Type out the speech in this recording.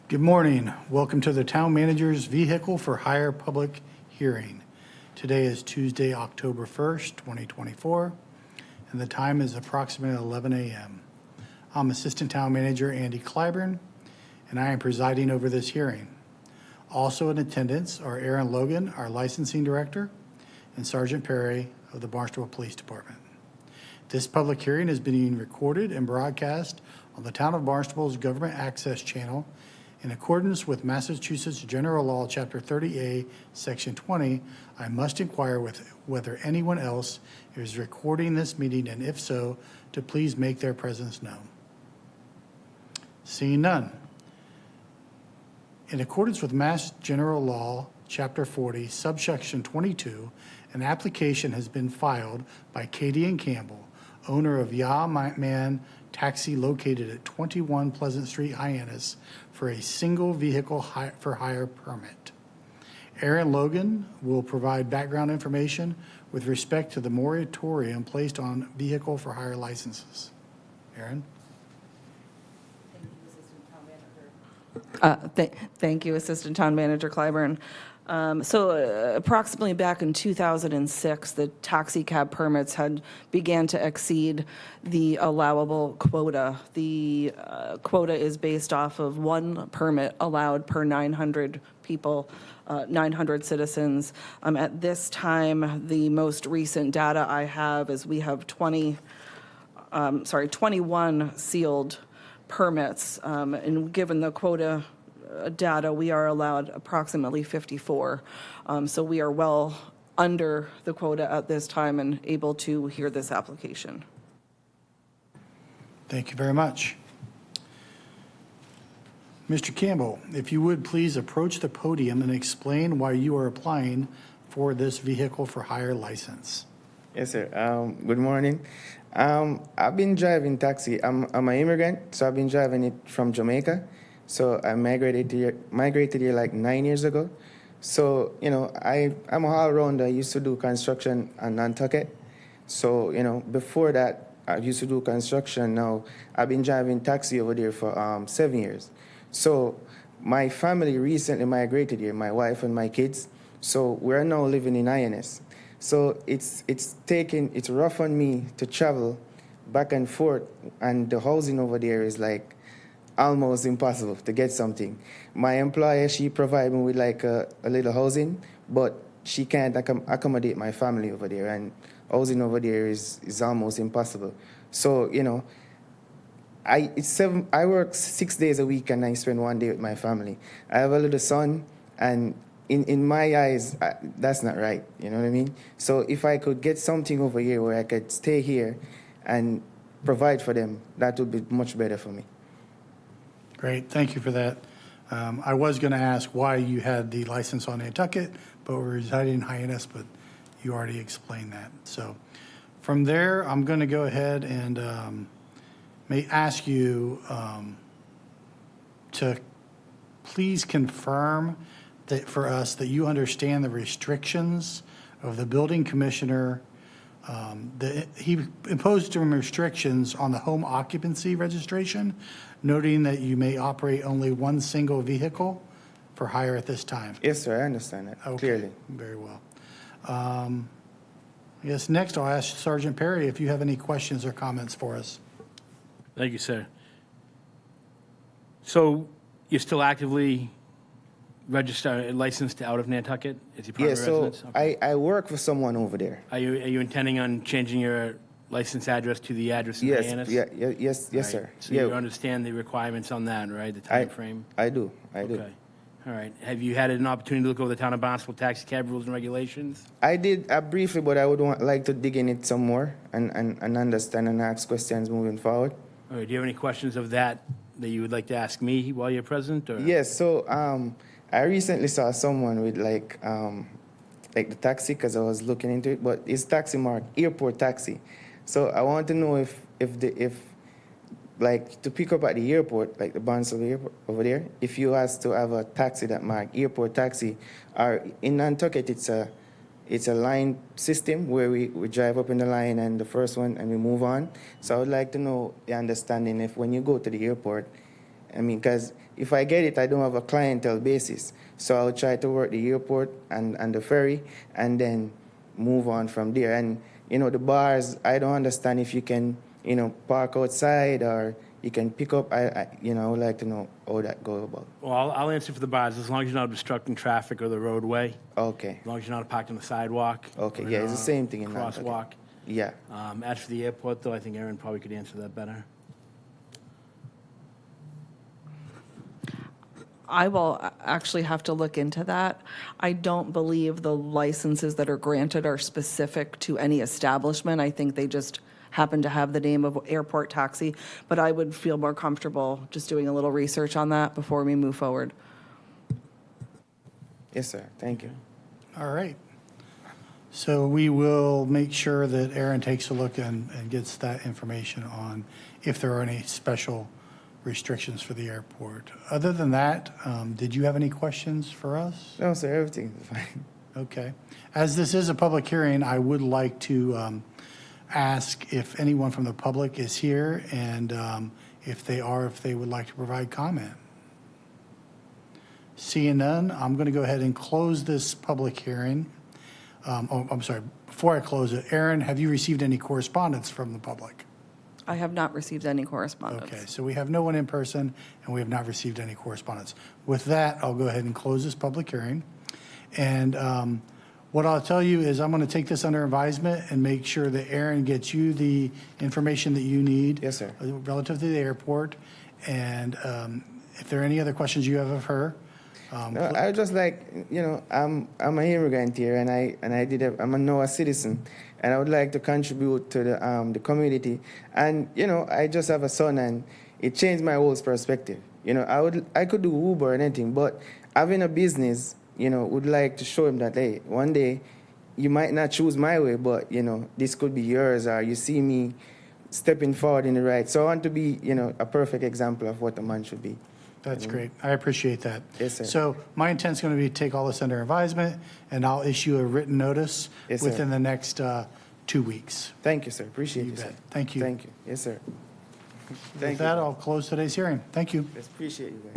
Good morning. Welcome to the Town Manager's Vehicle for Hire public hearing. Today is Tuesday, October 1st, 2024, and the time is approximately 11 a.m. I'm Assistant Town Manager Andy Clyburn, and I am presiding over this hearing. Also in attendance are Aaron Logan, our Licensing Director, and Sergeant Perry of the Barnstable Police Department. This public hearing is being recorded and broadcast on the Town of Barnstable's Government Access Channel in accordance with Massachusetts General Law, Chapter 30A, Section 20. I must inquire with whether anyone else is recording this meeting, and if so, to please make their presence known. Seeing none. In accordance with Mass General Law, Chapter 40, Subsection 22, an application has been filed by Katie and Campbell, owner of Ya Man Taxi located at 21 Pleasant Street, Hyannis, for a single vehicle for hire permit. Aaron Logan will provide background information with respect to the moratorium placed on vehicle for hire licenses. Aaron? Thank you, Assistant Town Manager Clyburn. Approximately back in 2006, the taxi cab permits had began to exceed the allowable quota. The quota is based off of one permit allowed per 900 people, 900 citizens. At this time, the most recent data I have is we have 21 sealed permits, and given the quota data, we are allowed approximately 54. So we are well under the quota at this time and able to hear this application. Thank you very much. Mr. Campbell, if you would please approach the podium and explain why you are applying for this vehicle for hire license. Yes, sir. Good morning. I've been driving taxi. I'm an immigrant, so I've been driving it from Jamaica. So I migrated here like 9 years ago. So, I'm an all-rounder. I used to do construction on Nantucket. So, before that, I used to do construction. Now, I've been driving taxi over there for 7 years. So my family recently migrated here, my wife and my kids. So we're now living in INS. So it's rough on me to travel back and forth, and the housing over there is like almost impossible to get something. My employer, she provides me with like a little housing, but she can't accommodate my family over there, and housing over there is almost impossible. So, I work 6 days a week and I spend 1 day with my family. I have a little son, and in my eyes, that's not right, you know what I mean? So if I could get something over here where I could stay here and provide for them, that would be much better for me. Great, thank you for that. I was going to ask why you had the license on Nantucket, but we're residing in Hyannis, but you already explained that. So from there, I'm going to go ahead and may ask you to please confirm that for us that you understand the restrictions of the building commissioner. He imposed some restrictions on the home occupancy registration, noting that you may operate only one single vehicle for hire at this time. Yes, sir, I understand that clearly. Very well. Yes, next I'll ask Sergeant Perry if you have any questions or comments for us. Thank you, sir. So you're still actively registered, licensed out of Nantucket as your primary residence? Okay. I work for someone over there. Are you intending on changing your license address to the address in Hyannis? Yes, Right. sir. So you understand the requirements on that, right? The time frame? I do. Okay. All right. Have you had an opportunity to look over the town of Barnstable taxi cab rules and regulations? I did briefly, but I would like to dig in it some more and understand and ask questions moving forward. All right. Do you have any questions of that you would like to ask me while you're present? Or? Yes. So I recently saw someone with like the taxi, because I was looking into it, but it's taxi marked airport taxi. So I want to know if like to pick up at the airport, like the Barnstable airport over there, if you ask to have a taxi that marked airport taxi, or in Nantucket it's a it's a line system where we drive up in the line and the first one and we move on. So I would like to know the understanding if when you go to the airport, I mean, because if I get it, I don't have a clientele basis. So I'll try to work the airport and the ferry and then move on from there. And, you know, the bars, I don't understand if you can, you know, park outside or you can pick up. I would like to know how that go about. Well, I'll answer for the bars, as long as you're not obstructing traffic or the roadway, Okay. as long as you're not parked on the sidewalk. Okay, or yeah, it's the a same thing in Nantucket. Crosswalk. Yeah. As for the airport, though, I think Aaron probably could answer that better. I will actually have to look into that. I don't believe the licenses that are granted are specific to any establishment. I think they just happen to have the name of airport taxi, but I would feel more comfortable just doing a little research on that before we move forward. Yes, sir. Thank you. All right. So we will make sure that Aaron takes a look and gets that information on if there are any special restrictions for the airport. Other than that, did you have any questions for us? No, sir. Everything is fine. Okay. As this is a public hearing, I would like to ask if anyone from the public is here, and if they would like to provide comment. Seeing none, I'm going to go ahead and close this public hearing. I'm sorry, before I close it, Aaron, have you received any correspondence from the public? I have not received any correspondence. Okay, so we have no one in person, and we have not received any correspondence. With that, I'll go ahead and close this public hearing. And what I'll tell you is I'm going to take this under advisement and make sure that Aaron gets you the information that you need. Yes, sir. Relative to the airport. And if there are any other questions you have of her. No, I would just like, you know, I'm an immigrant here, and I'm a NOAA citizen, and I would like to contribute to the community. And you know, I just have a son, and it changed my whole perspective. You know, I could do Uber and anything, but having a business, you know, would like to show him that, hey, one day you might not choose my way, but you know, this could be yours, or you see me stepping forward in the right. So I want to be, you know, a perfect example of what a man should be. That's great. I appreciate that. Yes, sir. So my intent's going to be to take all this under advisement, and I'll issue a written notice Yes, sir. within the next 2 weeks. Thank you, sir. Appreciate You you, sir. bet. Thank you. Thank you. Yes, sir. With Thank that, you. I'll close today's hearing. Thank you. Yes, appreciate you guys.